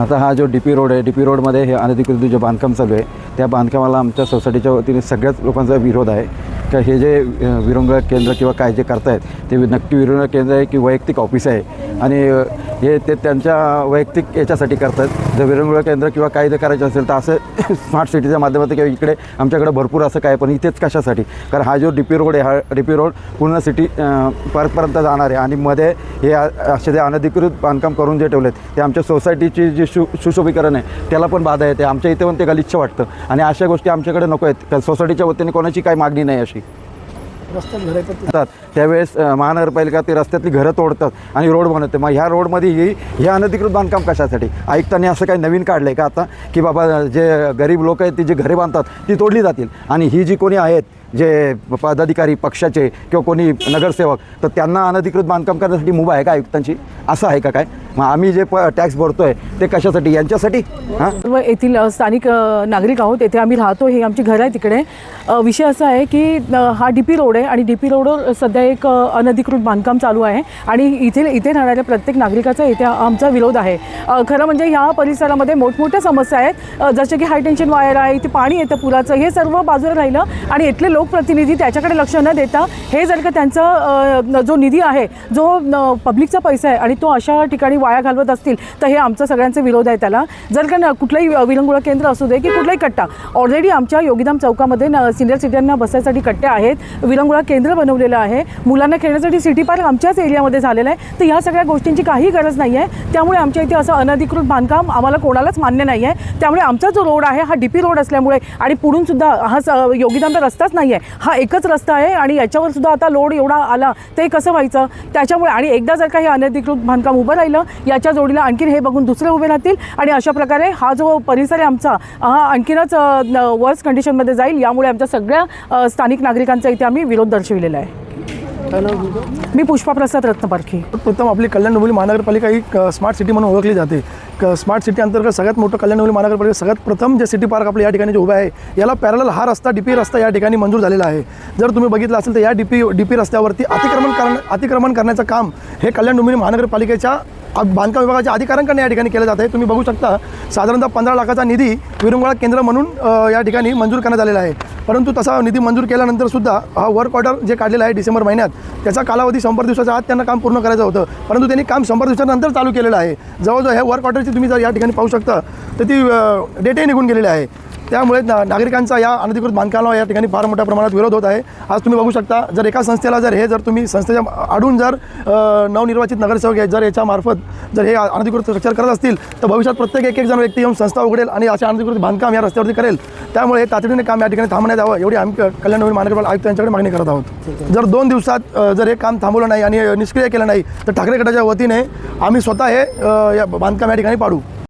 आता हा जो DP रोड आहे, DP रोडमध्ये हे अनधिकृत जे बांधकाम चालू आहे त्या बांधकामाला आमच्या सोसायटीच्या वतीने सगळ्याच लोकांचा विरोध आहे का हे जे विरंगुळा केंद्र किंवा काय जे करतायत ते नक्की विरंगुळा केंद्र आहे की वैयक्तिक ऑफिस आहे आणि हे ते त्यांच्या वैयक्तिक याच्यासाठी करतात। जर विरंगुळा केंद्र किंवा काय जर करायचं असेल तर असं स्मार्ट सिटीच्या माध्यमातून किंवा इकडे आमच्याकडे भरपूर असं काय, पण इथेच कशासाठी? कारण हा जो DP रोड आहे हा DP रोड पूर्ण सिटी पार्कपर्यंत जाणार आहे आणि मध्ये हे असे जे अनधिकृत बांधकाम करून जे ठेवलेत ते आमच्या सोसायटीची जी सुशोभीकरण आहे त्याला पण बाधा येते। आमच्या इथे पण ते गलिच्छ वाटतं आणि अशा गोष्टी आमच्याकडे नको आहेत। कारण सोसायटीच्या वतीने कोणाची काही मागणी नाही अशी रस्त्यात घरं येतात त्यावेळेस महानगरपालिका ते रस्त्यातली घरं तोडतात आणि रोड बनवते। मग ह्या रोडमध्ये हे अनधिकृत बांधकाम कशासाठी? आयुक्तांनी असं काही नवीन काढलं आहे का आता की बाबा जे गरीब लोक आहेत ती जी घरे बांधतात ती तोडली जातील आणि ही जी कोणी आहेत जे पदाधिकारी पक्षाचे किंवा कोणी नगरसेवक तर त्यांना अनधिकृत बांधकाम करण्यासाठी मुभा आहे का आयुक्तांची? असं आहे का काय? मग आम्ही जे टॅक्स भरतो आहे ते कशासाठी? यांच्यासाठी? हां, येथील स्थानिक नागरिक आहोत, येथे आम्ही राहतो, हे आमची घरं आहे तिकडे। विषय असा आहे की हा DP रोड आहे आणि DP रोडवर सध्या एक अनधिकृत बांधकाम चालू आहे आणि इथे राहणाऱ्या प्रत्येक नागरिकाचा इथे आमचा विरोध आहे। खरं म्हणजे ह्या परिसरामध्ये मोठमोठ्या समस्या आहेत, जसे की हाय टेन्शन वायर आहे, इथे पाणी येतं पुराचं, हे सर्व बाजूला राहिलं आणि इथले लोकप्रतिनिधी त्याच्याकडे लक्ष न देता हे जर का त्यांचा जो निधी आहे जो पब्लिकचा पैसा आहे आणि तो अशा ठिकाणी वाया घालवत असतील तर हे आमचा सगळ्यांचा विरोध आहे त्याला। जर का कुठलंही विरंगुळा केंद्र असू दे की कुठलाही कट्टा, ऑलरेडी आमच्या योगीधाम चौकामध्ये सिनियर सिटीजनना बसायसाठी कट्टे आहेत, विरंगुळा केंद्र बनवलेलं आहे, मुलांना खेळण्यासाठी सिटी पार्क आमच्याच एरियामध्ये झालेलं आहे। तर ह्या सगळ्या गोष्टींची काही गरज नाही आहे, त्यामुळे आमच्या इथे असं अनधिकृत बांधकाम आम्हाला कोणालाच मान्य नाही आहे। त्यामुळे आमचा जो रोड आहे हा DP रोड असल्यामुळे आणि पुढून सुद्धा हा योगीधामचा रस्ताच नाही आहे, हा एकच रस्ता आहे आणि याच्यावर सुद्धा आता लोड एवढा आला ते कसं व्हायचं? त्याच्यामुळे आणि एकदा जर का हे अनधिकृत बांधकाम उभं राहिलं याच्या जोडीला आणखीन हे बघून दुसरे उभे राहतील आणि अशा प्रकारे हा जो परिसर आहे आमचा हा आणखीनच वर्स्ट कंडिशनमध्ये जाईल। यामुळे आमच्या सगळ्या स्थानिक नागरिकांचा इथे आम्ही विरोध दर्शविलेला आहे। मी पुष्पा प्रसाद रत्नपारखी। प्रथम आपली कल्याण डोंबिवली महानगरपालिका ही स्मार्ट सिटी म्हणून ओळखली जाते। स्मार्ट सिटी अंतर्गत सगळ्यात मोठं कल्याण डोंबिवली महानगरपालिका सगळ्यात प्रथम जे सिटी पार्क आपल्या या ठिकाणी जे उभा आहे याला पॅरलल हा रस्ता DP रस्ता या ठिकाणी मंजूर झालेला आहे। जर तुम्ही बघितलं असेल तर या DP रस्त्यावरती अतिक्रमण करण्याचं काम हे कल्याण डोंबिवली महानगरपालिकेच्या बांधकाम विभागाच्या अधिकाऱ्यांकडून या ठिकाणी केलं जात आहे। तुम्ही बघू शकता साधारणतः 15 लाखाचा निधी विरंगुळा केंद्र म्हणून या ठिकाणी मंजूर करण्यात आलेला आहे, परंतु तसा निधी मंजूर केल्यानंतर सुद्धा हा वर्क ऑर्डर जे काढलेला आहे डिसेंबर महिन्यात त्याचा कालावधी 100 दिवसाच्या आत त्यांना काम पूर्ण करायचं होतं, परंतु त्यांनी काम 100 दिवसानंतर चालू केलेलं आहे। जवळजवळ ह्या वर्क ऑर्डरची तुम्ही जर या ठिकाणी पाहू शकता तर ती डेटही निघून गेलेली आहे। त्यामुळे नागरिकांचा या अनधिकृत बांधकामाला या ठिकाणी फार मोठ्या प्रमाणात विरोध होत आहे। आज तुम्ही बघू शकता जर एका संस्थेला जर तुम्ही संस्थेच्या आडून जर नवनिर्वाचित नगरसेवक आहेत जर याच्यामार्फत जर हे अनधिकृत स्ट्रक्चर करत असतील तर भविष्यात प्रत्येक एक जण व्यक्ती येऊन संस्था उघडेल आणि अशा अनधिकृत बांधकाम या रस्त्यावरती करेल। त्यामुळे तातडीने काम या ठिकाणी थांबण्यात यावं एवढी आम्ही कल्याण डोंबिवली महानगरपालिका आयुक्त यांच्याकडे मागणी करत आहोत। जर 2 दिवसात जर हे काम थांबवलं नाही आणि निष्क्रिय केलं नाही तर ठाकरे गटाच्या वतीने आम्ही स्वतः हे बांधकाम या ठिकाणी पाडू।